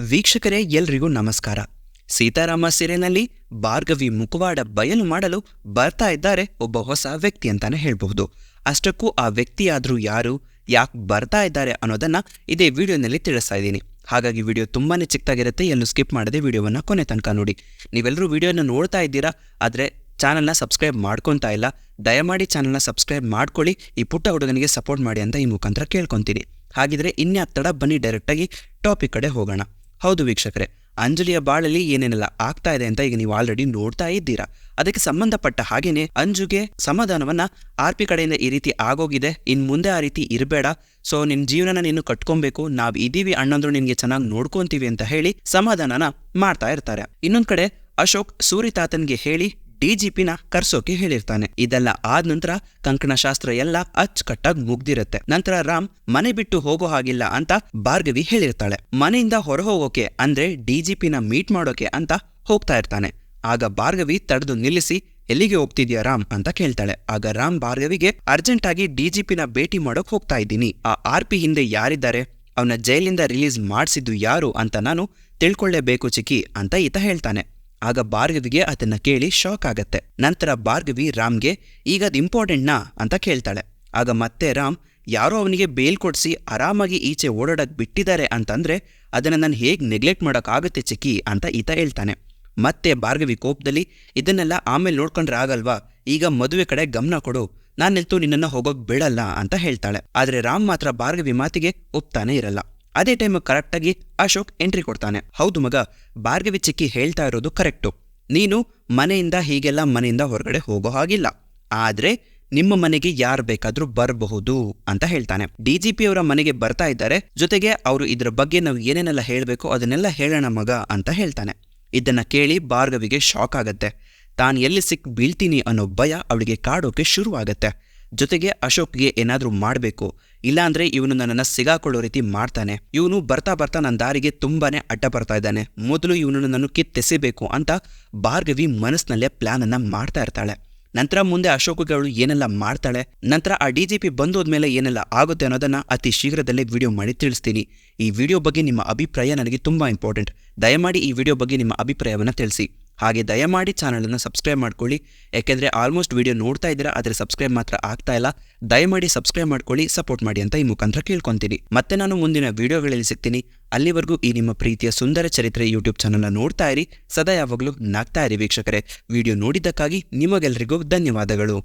ವೀಕ್ಷಕರೇ ಎಲ್ರಿಗೂ ನಮಸ್ಕಾರ. ಸೀತಾರಾಮ ಸೀರೆನಲ್ಲಿ ಭಾರ್ಗವಿ ಮುಖವಾಡ ಬಯಲು ಮಾಡಲು ಬರ್ತಾ ಇದ್ದಾರೆ ಒಬ್ಬ ಹೊಸ ವ್ಯಕ್ತಿ ಅಂತಾನೆ ಹೇಳ್ಬಹುದು. ಅಷ್ಟಕ್ಕೂ ಆ ವ್ಯಕ್ತಿಯಾದ್ರೂ ಯಾರು, ಯಾಕೆ ಬರ್ತಾ ಇದ್ದಾರೆ ಅನ್ನೋದನ್ನ ಇದೇ ವಿಡಿಯೋನಲ್ಲಿ ತಿಳಿಸ್ತಾ ಇದ್ದೀನಿ. ಹಾಗಾಗಿ ವಿಡಿಯೋ ತುಂಬಾನೇ ಚಿಕ್ಕದಾಗಿರುತ್ತೆ, ಎಲ್ಲೂ ಸ್ಕಿಪ್ ಮಾಡದೆ ವಿಡಿಯೋವನ್ನ ಕೊನೆ ತನಕ ನೋಡಿ. ನೀವೆಲ್ಲರೂ ವಿಡಿಯೋನ ನೋಡ್ತಾ ಇದ್ದೀರಾ, ಆದರೆ ಚಾನಲ್ನ ಸಬ್ಸ್ಕ್ರೈಬ್ ಮಾಡ್ಕೊತಾ ಇಲ್ಲ. ದಯಮಾಡಿ ಚಾನಲ್ನ ಸಬ್ಸ್ಕ್ರೈಬ್ ಮಾಡ್ಕೊಳ್ಳಿ, ಈ ಪುಟ್ಟ ಹುಡುಗನಿಗೆ ಸಪೋರ್ಟ್ ಮಾಡಿ ಅಂತ ಈ ಮುಖಾಂತರ ಕೇಳ್ಕೊತೀನಿ. ಹಾಗಿದ್ರೆ ಇನ್ಯಾಕ್ ತಡ, ಬನ್ನಿ ಡೈರೆಕ್ಟಾಗಿ ಟಾಪಿಕ್ ಕಡೆ ಹೋಗೋಣ. ಹೌದು ವೀಕ್ಷಕರೇ, ಅಂಜಲಿಯ ಬಾಳಲ್ಲಿ ಏನೇನೆಲ್ಲ ಆಗ್ತಾ ಇದೆ ಅಂತ ಈಗ ನೀವು ಆಲ್ರೆಡಿ ನೋಡ್ತಾ ಇದ್ದೀರಾ. ಅದಕ್ಕೆ ಸಂಬಂಧಪಟ್ಟ ಹಾಗೇನೆ ಅಂಜುಗೆ ಸಮಾಧಾನವನ್ನ ಆರ್ಪಿ ಕಡೆಯಿಂದ ಈ ರೀತಿ ಆಗೋಗಿದೆ, ಇನ್ ಮುಂದೆ ಆ ರೀತಿ ಇರಬೇಡ, ಸೊ ನಿನ್ ಜೀವನನ ನೀನು ಕಟ್ಕೊಬೇಕು, ನಾವ್ ಇದೀವಿ ಅಣ್ಣಂದ್ರು ನಿನ್ಗೆ ಚೆನ್ನಾಗಿ ನೋಡ್ಕೊಂತೀವಿ ಅಂತ ಹೇಳಿ ಸಮಾಧಾನನ ಮಾಡ್ತಾ ಇರ್ತಾರೆ. ಇನ್ನೊಂದ್ ಕಡೆ ಅಶೋಕ್ ಸೂರಿ ತಾತನ್ಗೆ ಹೇಳಿ ಡಿಜಿಪಿನ ಕರ್ಸೋಕೆ ಹೇಳಿರ್ತಾನೆ. ಇದೆಲ್ಲ ಆದ ನಂತರ ಕಂಕಣ ಶಾಸ್ತ್ರ ಎಲ್ಲ ಅಚ್ಚುಕಟ್ಟಾಗಿ ಮುಗ್ದಿರತ್ತೆ. ನಂತರ ರಾಮ್ ಮನೆ ಬಿಟ್ಟು ಹೋಗೋ ಹಾಗಿಲ್ಲ ಅಂತ ಭಾರ್ಗವಿ ಹೇಳಿರ್ತಾಳೆ. ಮನೆಯಿಂದ ಹೊರ ಹೋಗೋಕೆ ಅಂದ್ರೆ ಡಿಜಿಪಿನ ಮೀಟ್ ಮಾಡೋಕೆ ಅಂತ ಹೋಗ್ತಾ ಇರ್ತಾನೆ. ಆಗ ಭಾರ್ಗವಿ ತಡೆದು ನಿಲ್ಲಿಸಿ, ಎಲ್ಲಿಗೆ ಹೋಗ್ತಿದ್ಯಾ ರಾಮ್ ಅಂತ ಕೇಳ್ತಾಳೆ. ಆಗ ರಾಮ್ ಭಾರ್ಗವಿಗೆ ಅರ್ಜೆಂಟ್ ಆಗಿ ಡಿಜಿಪಿನ ಭೇಟಿ ಮಾಡೋಕ್ ಹೋಗ್ತಾ ಇದ್ದೀನಿ, ಆ ಆರ್ಪಿ ಹಿಂದೆ ಯಾರಿದ್ದಾರೆ, ಅವನ ಜೈಲಿಂದ ರಿಲೀಸ್ ಮಾಡಿಸಿದ್ದು ಯಾರು ಅಂತ ನಾನು ತಿಳ್ಕೊಳ್ಳೇಬೇಕು ಚಿಕ್ಕಿ ಅಂತ ಈತ ಹೇಳ್ತಾನೆ. ಆಗ ಭಾರ್ಗವಿಗೆ ಅದನ್ನ ಕೇಳಿ ಶಾಕ್ ಆಗತ್ತೆ. ನಂತರ ಭಾರ್ಗವಿ ರಾಮ್ಗೆ ಈಗ ಅದು ಇಂಪಾರ್ಟೆಂಟ್ನಾ ಅಂತ ಕೇಳ್ತಾಳೆ. ಆಗ ಮತ್ತೆ ರಾಮ್ ಯಾರೋ ಅವನಿಗೆ ಬೇಲ್ ಕೊಡ್ಸಿ ಆರಾಮಾಗಿ ಈಚೆ ಓಡಾಡಕ್ ಬಿಟ್ಟಿದ್ದಾರೆ ಅಂತಂದ್ರೆ ಅದನ್ನ ನಾನು ಹೇಗ್ ನೆಗ್ಲೆಕ್ಟ್ ಮಾಡಕ್ ಆಗುತ್ತೆ ಚಿಕ್ಕಿ ಅಂತ ಈತ ಹೇಳ್ತಾನೆ. ಮತ್ತೆ ಭಾರ್ಗವಿ ಕೋಪದಲ್ಲಿ, ಇದನ್ನೆಲ್ಲ ಆಮೇಲೆ ನೋಡ್ಕೊಂಡ್ರೆ ಆಗಲ್ವಾ, ಈಗ ಮದುವೆ ಕಡೆ ಗಮನ ಕೊಡು, ನಾನೆಲ್ತೂ ನಿನ್ನನ್ನ ಹೋಗೋಕ್ ಬಿಡಲ್ಲ ಅಂತ ಹೇಳ್ತಾಳೆ. ಆದ್ರೆ ರಾಮ್ ಮಾತ್ರ ಭಾರ್ಗವಿ ಮಾತಿಗೆ ಒಪ್ತಾನೆ ಇರಲ್ಲ. ಅದೇ ಟೈಮ್ ಕರೆಕ್ಟಾಗಿ ಅಶೋಕ್ ಎಂಟ್ರಿ ಕೊಡ್ತಾನೆ. ಹೌದು ಮಗ, ಭಾರ್ಗವಿ ಚಿಕ್ಕಿ ಹೇಳ್ತಾ ಇರೋದು ಕರೆಕ್ಟು, ನೀನು ಮನೆಯಿಂದ ಹೀಗೆಲ್ಲ ಮನೆಯಿಂದ ಹೊರಗಡೆ ಹೋಗೋ ಹಾಗಿಲ್ಲ, ಆದ್ರೆ ನಿಮ್ಮ ಮನೆಗೆ ಯಾರು ಬೇಕಾದ್ರೂ ಬರಬಹುದು ಅಂತ ಹೇಳ್ತಾನೆ. ಡಿಜಿಪಿ ಅವರ ಮನೆಗೆ ಬರ್ತಾ ಇದ್ದಾರೆ, ಜೊತೆಗೆ ಅವರು ಇದ್ರ ಬಗ್ಗೆ ನಾವು ಏನೇನೆಲ್ಲ ಹೇಳಬೇಕು ಅದನ್ನೆಲ್ಲ ಹೇಳೋಣ ಮಗ ಅಂತ ಹೇಳ್ತಾನೆ. ಇದನ್ನ ಕೇಳಿ ಭಾರ್ಗವಿಗೆ ಶಾಕ್ ಆಗತ್ತೆ. ತಾನು ಎಲ್ಲಿ ಸಿಕ್ ಬೀಳ್ತೀನಿ ಅನ್ನೋ ಭಯ ಅವಳಿಗೆ ಕಾಡೋಕೆ ಶುರುವಾಗತ್ತೆ. ಜೊತೆಗೆ ಅಶೋಕ್ಗೆ ಏನಾದ್ರೂ ಮಾಡಬೇಕು, ಇಲ್ಲಾಂದ್ರೆ ಇವನು ನನ್ನನ್ನು ಸಿಗಾಕೊಳ್ಳೋ ರೀತಿ ಮಾಡ್ತಾನೆ, ಇವನು ಬರ್ತಾ ಬರ್ತಾ ನನ್ನ ದಾರಿಗೆ ತುಂಬಾನೇ ಅಡ್ಡ ಬರ್ತಾ ಇದ್ದಾನೆ, ಮೊದಲು ಇವನನ್ನು ನಾನು ಕಿತ್ತೆಸಬೇಕು ಅಂತ ಭಾರ್ಗವಿ ಮನಸ್ಸಿನಲ್ಲೇ ಪ್ಲಾನ್ ಅನ್ನ ಮಾಡ್ತಾ ಇರ್ತಾಳೆ. ನಂತರ ಮುಂದೆ ಅಶೋಕ್ಗೆ ಅವಳು ಏನೆಲ್ಲ ಮಾಡ್ತಾಳೆ, ನಂತರ ಆ ಡಿಜಿಪಿ ಬಂದೋದ್ಮೇಲೆ ಏನೆಲ್ಲ ಆಗುತ್ತೆ ಅನ್ನೋದನ್ನ ಅತಿ ಶೀಘ್ರದಲ್ಲೇ ವಿಡಿಯೋ ಮಾಡಿ ತಿಳಿಸ್ತೀನಿ. ಈ ವಿಡಿಯೋ ಬಗ್ಗೆ ನಿಮ್ಮ ಅಭಿಪ್ರಾಯ ನನಗೆ ತುಂಬಾ ಇಂಪಾರ್ಟೆಂಟ್. ದಯಮಾಡಿ ಈ ವಿಡಿಯೋ ಬಗ್ಗೆ ನಿಮ್ಮ ಅಭಿಪ್ರಾಯವನ್ನ ತಿಳಿಸಿ. ಹಾಗೆ ದಯಮಾಡಿ ಚಾನಲನ್ನು ಸಬ್ಸ್ಕ್ರೈಬ್ ಮಾಡ್ಕೊಳ್ಳಿ, ಯಾಕೆಂದರೆ ಆಲ್ಮೋಸ್ಟ್ ವಿಡಿಯೋ ನೋಡ್ತಾ ಇದ್ದೀರಾ, ಆದರೆ ಸಬ್ಸ್ಕ್ರೈಬ್ ಮಾತ್ರ ಆಗ್ತಾ ಇಲ್ಲ. ದಯಮಾಡಿ ಸಬ್ಸ್ಕ್ರೈಬ್ ಮಾಡ್ಕೊಳ್ಳಿ, ಸಪೋರ್ಟ್ ಮಾಡಿ ಅಂತ ಈ ಮುಖಾಂತರ ಕೇಳ್ಕೊತೀನಿ. ಮತ್ತೆ ನಾನು ಮುಂದಿನ ವಿಡಿಯೋಗಳಲ್ಲಿ ಸಿಗ್ತೀನಿ. ಅಲ್ಲಿವರೆಗೂ ಈ ನಿಮ್ಮ ಪ್ರೀತಿಯ ಸುಂದರ ಚರಿತ್ರೆ ಯೂಟ್ಯೂಬ್ ಚಾನಲ್ನ ನೋಡ್ತಾ ಇರಿ, ಸದಾ ಯಾವಾಗಲೂ ನಗ್ತಾ ಇರಿ ವೀಕ್ಷಕರೇ. ವಿಡಿಯೋ ನೋಡಿದ್ದಕ್ಕಾಗಿ ನಿಮಗೆಲ್ಲರಿಗೂ ಧನ್ಯವಾದಗಳು.